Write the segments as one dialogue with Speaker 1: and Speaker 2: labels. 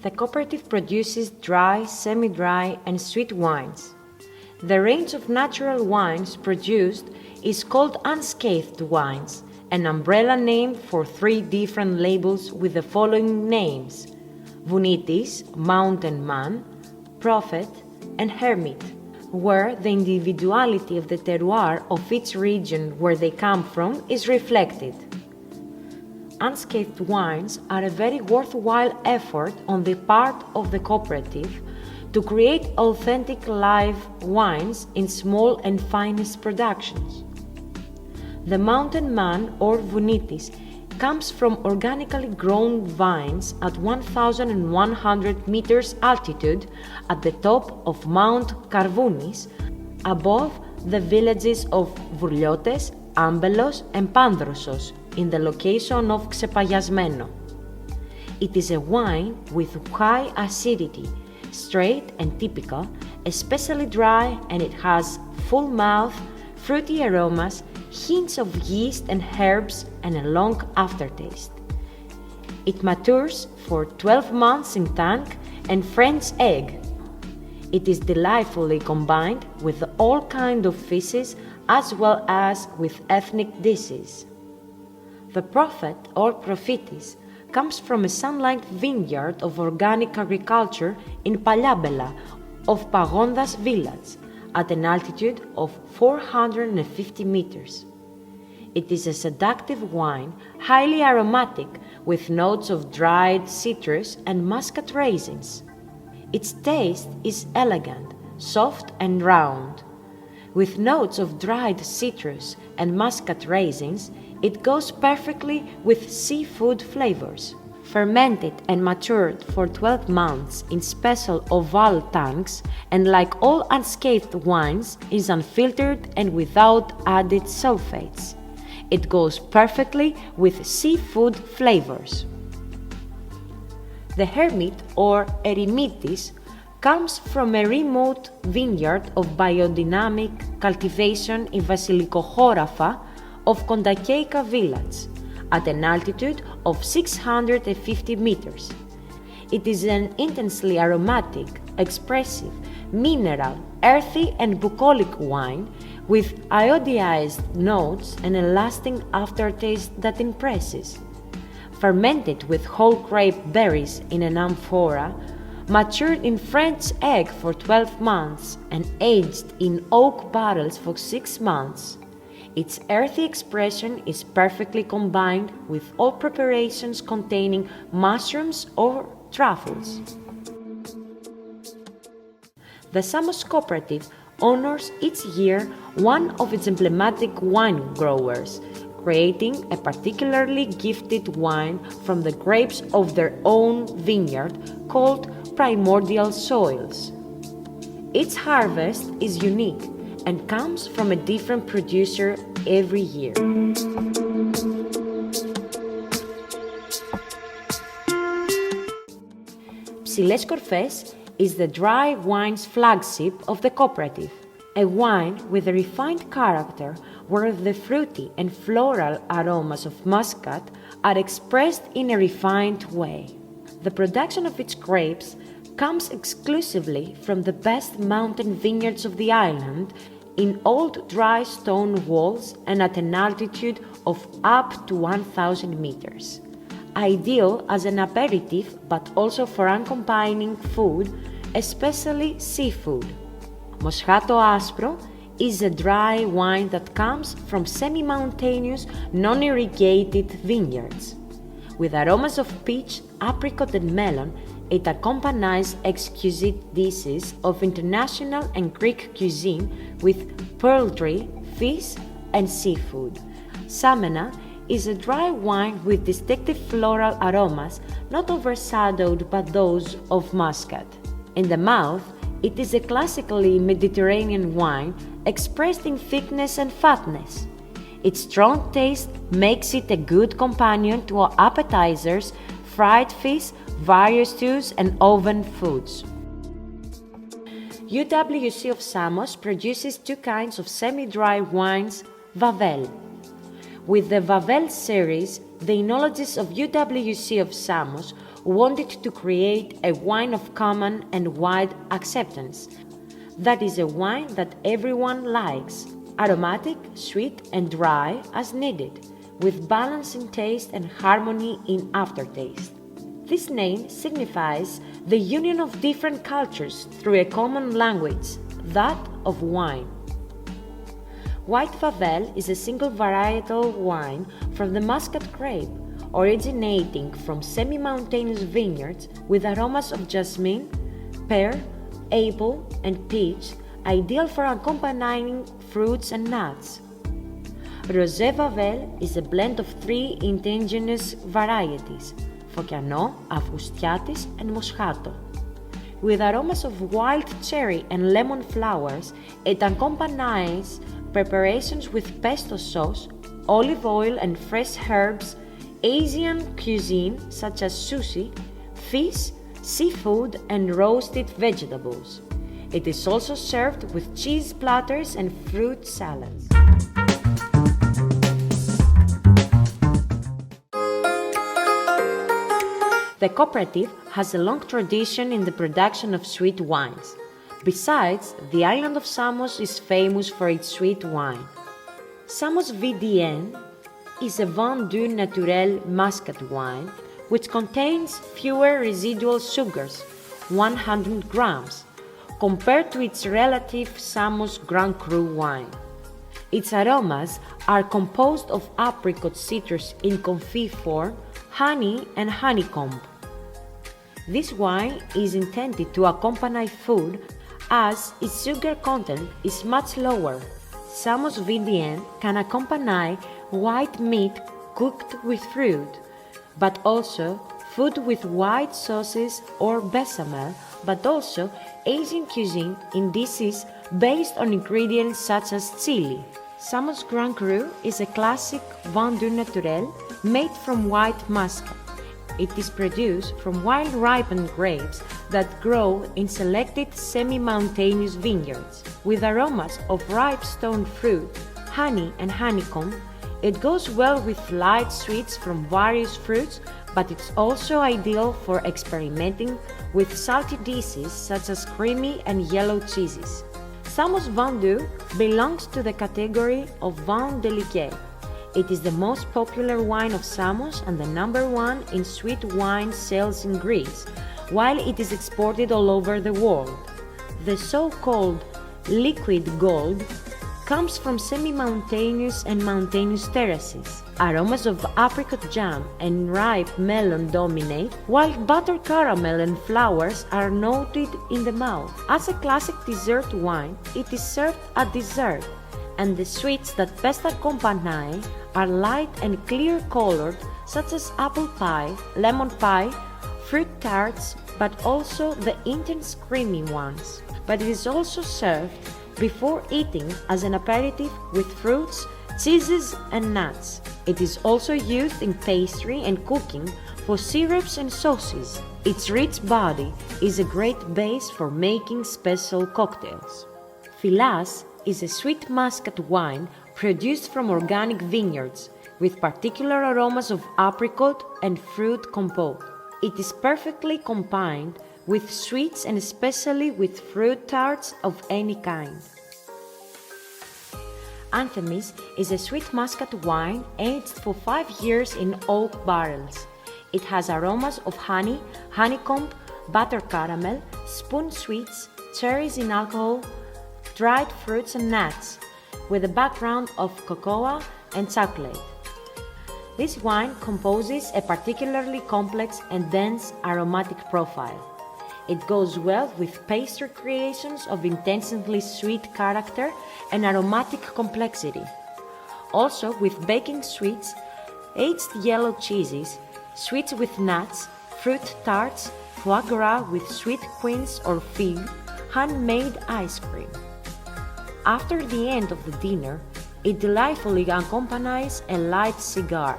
Speaker 1: the cooperative produces dry, semi-dry, and sweet wines. The range of natural wines produced is called unscathed wines, an umbrella name for 3 different labels with the following names: Vounitis, Mountain Man, Prophet, and Hermit, where the individuality of the terroir of each region where they come from is reflected. Unscathed wines are a very worthwhile effort on the part of the cooperative to create authentic live wines in small and finest productions. The Mountain Man or Vounitis comes from organically grown vines at 1,100 meters altitude at the top of Mount Karvounis, above the villages of Vourliotes, Ambelos, and Pandrosos, in the location of Xepaghiasmeno. It is a wine with high acidity, straight and typical, especially dry, and it has full mouth, fruity aromas, hints of yeast and herbs, and a long aftertaste. It matures for 12 months in tank and French egg. It is delightfully combined with all kinds of fishes as well as with ethnic dishes. The Prophet or Prophitis comes from a sunlight vineyard of organic agriculture in Palia-Bela of Pagondas village at an altitude of 450 meters. It is a seductive wine, highly aromatic, with notes of dried citrus and muscat raisins. Its taste is elegant, soft and round. With notes of dried citrus and muscat raisins, it goes perfectly with seafood flavors. Fermented and matured for 12 months in special oval tanks, and like all unscathed wines, is unfiltered and without added sulfates. It goes perfectly with seafood flavors. The Hermit or Eremitis comes from a remote vineyard of biodynamic cultivation in Vasilikochorafa of Kondakeica village, at an altitude of 650 meters. It is an intensely aromatic, expressive, mineral, earthy and bucolic wine with iodized notes and a lasting aftertaste that impresses. Fermented with whole grape berries in an amphora, matured in French egg for 12 months and aged in oak barrels for 6 months. Its earthy expression is perfectly combined with all preparations containing mushrooms or truffles. The Samos Cooperative honors each year one of its emblematic wine growers, creating a particularly gifted wine from the grapes of their own vineyard called primordial soils. Each harvest is unique and comes from a different producer every year. Ψηλές Κορφές is the dry wine's flagship of the cooperative, a wine with a refined character where the fruity and floral aromas of muscat are expressed in a refined way. The production of its grapes comes exclusively from the best mountain vineyards of the island in old dry stone walls and at an altitude of up to 1,000 meters. Ideal as an aperitif but also for accompanying food, especially seafood. Moscato Aspro is a dry wine that comes from semi-mountainous, non-irrigated vineyards. With aromas of peach, apricot and melon, it accompanies exquisite dishes of international and Greek cuisine with poultry, fish, and seafood. Samena is a dry wine with distinctive floral aromas, not overshadowed by those of muscat. In the mouth, it is a classically Mediterranean wine expressed in thickness and fatness. Its strong taste makes it a good companion to appetizers, fried fish, various stews and oven foods. UWC of Samos produces 2 kinds of semi-dry wines, Vavel. With the Vavel series, the enologists of UWC of Samos wanted to create a wine of common and wide acceptance. That is a wine that everyone likes, aromatic, sweet and dry as needed, with balance in taste and harmony in aftertaste. This name signifies the union of different cultures through a common language, that of wine. White Favel is a single varietal wine from the Muscat grape, originating from semi-mountainous vineyards with aromas of jasmine, pear, apple, and peach, ideal for accompanying fruits and nuts. Rosé Favel is a blend of three indigenous varieties, Focciano, Avgustiatis, and Moscato. With aromas of wild cherry and lemon flowers, it accompanies preparations with pesto sauce, olive oil, and fresh herbs, Asian cuisine such as sushi, fish, seafood, and roasted vegetables. It is also served with cheese platters and fruit salads. The cooperative has a long tradition in the production of sweet wines. Besides, the island of Samos is famous for its sweet wine. Samos VDN is a Vin Doux Naturel Muscat wine which contains fewer residual sugars, 100 grams, compared to its relative Samos Grand Cru wine. Its aromas are composed of apricot citrus in confit form, honey and honeycomb. This wine is intended to accompany food as its sugar content is much lower. Samos VDN can accompany white meat cooked with fruit, but also food with white sauces or bechamel, but also Asian cuisine in dishes based on ingredients such as chili. Samos Grand Cru is a classic Vin Doux Naturel made from white muscat. It is produced from wild-ripened grapes that grow in selected semi-mountainous vineyards. With aromas of ripe stone fruit, honey and honeycomb, it goes well with light sweets from various fruits, but it's also ideal for experimenting with salty dishes such as creamy and yellow cheeses. Samos Vin Doux belongs to the category of Vin Délicat. It is the most popular wine of Samos and the number one in sweet wine sales in Greece, while it is exported all over the world. The so-called liquid gold comes from semi-mountainous and mountainous terraces. Aromas of apricot jam and ripe melon dominate, while butter caramel and flowers are noted in the mouth. As a classic dessert wine, it is served at dessert, and the sweets that best accompany are light and clear-colored, such as apple pie, lemon pie, fruit tarts, but also the intense creamy ones. But it is also served before eating as an aperitif with fruits, cheeses, and nuts. It is also used in pastry and cooking for syrups and sauces. Its rich body is a great base for making special cocktails. Filas is a sweet muscat wine produced from organic vineyards with particular aromas of apricot and fruit compote. It is perfectly combined with sweets and especially with fruit tarts of any kind. Anthemis is a sweet muscat wine aged for 5 years in oak barrels. It has aromas of honey, honeycomb, butter caramel, spoon sweets, cherries in alcohol, dried fruits and nuts, with a background of cocoa and chocolate. This wine composes a particularly complex and dense aromatic profile. It goes well with pastry creations of intensely sweet character and aromatic complexity. Also with baking sweets, aged yellow cheeses, sweets with nuts, fruit tarts, foie gras with sweet quince or fig, handmade ice cream. After the end of the dinner, it delightfully accompanies a light cigar.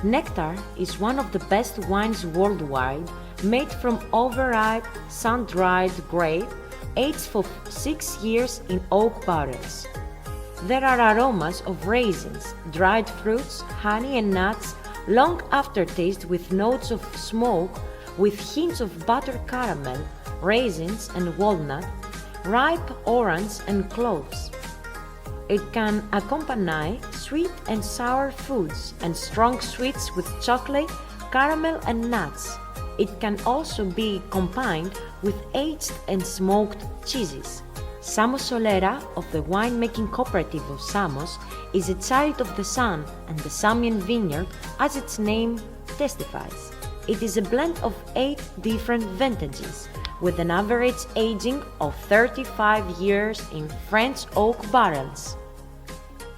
Speaker 1: Nectar is one of the best wines worldwide, made from overripe, sun-dried grape, aged for 6 years in oak barrels. There are aromas of raisins, dried fruits, honey and nuts, long aftertaste with notes of smoke with hints of buttered caramel, raisins and walnut, ripe orange and cloves. It can accompany sweet and sour foods and strong sweets with chocolate, caramel and nuts. It can also be combined with aged and smoked cheeses. Samos Solera of the winemaking cooperative of Samos is a child of the sun and the Samian vineyard, as its name testifies. It is a blend of 8 different vintages, with an average aging of 35 years in French oak barrels.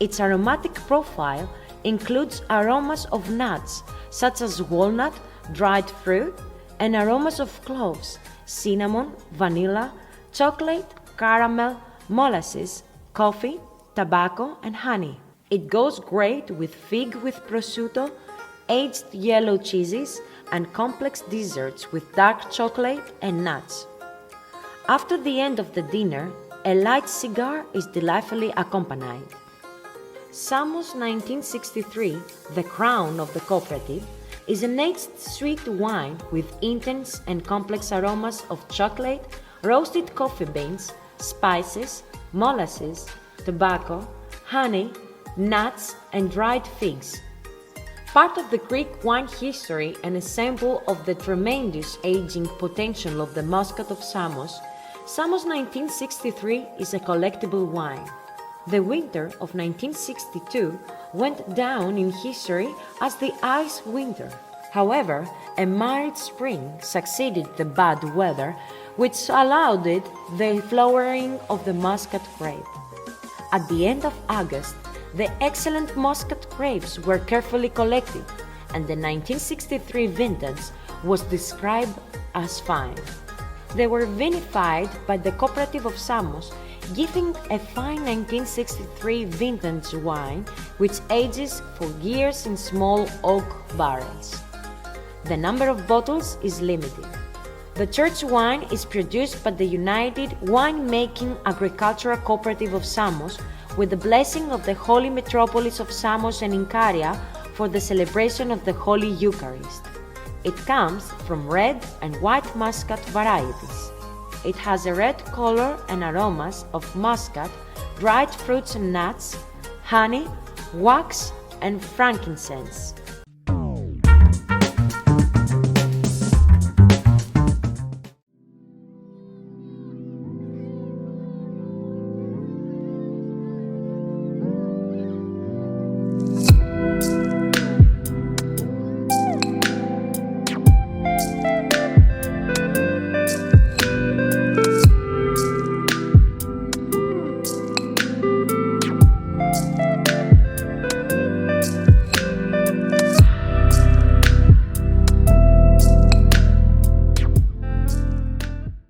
Speaker 1: Its aromatic profile includes aromas of nuts such as walnut, dried fruit, and aromas of cloves, cinnamon, vanilla, chocolate, caramel, molasses, coffee, tobacco, and honey. It goes great with fig with prosciutto, aged yellow cheeses, and complex desserts with dark chocolate and nuts. After the end of the dinner, a light cigar is delightfully accompanied. Samos 1963, the crown of the cooperative, is an aged sweet wine with intense and complex aromas of chocolate, roasted coffee beans, spices, molasses, tobacco, honey, nuts, and dried figs. Part of the Greek wine history and a sample of the tremendous aging potential of the Muscat of Samos, Samos 1963 is a collectible wine. The winter of 1962 went down in history as the ice winter. However, a mild spring succeeded the bad weather, which allowed the flowering of the Muscat grape. At the end of August, the excellent Muscat grapes were carefully collected, and the 1963 vintage was described as fine. They were vinified by the cooperative of Samos, giving a fine 1963 vintage wine which ages for years in small oak barrels. The number of bottles is limited. The church wine is produced by the United Winemaking Agricultural Cooperative of Samos with the blessing of the Holy Metropolis of Samos and Incaria for the celebration of the Holy Eucharist. It comes from red and white Muscat varieties. It has a red color and aromas of muscat, dried fruits and nuts, honey, wax, and frankincense.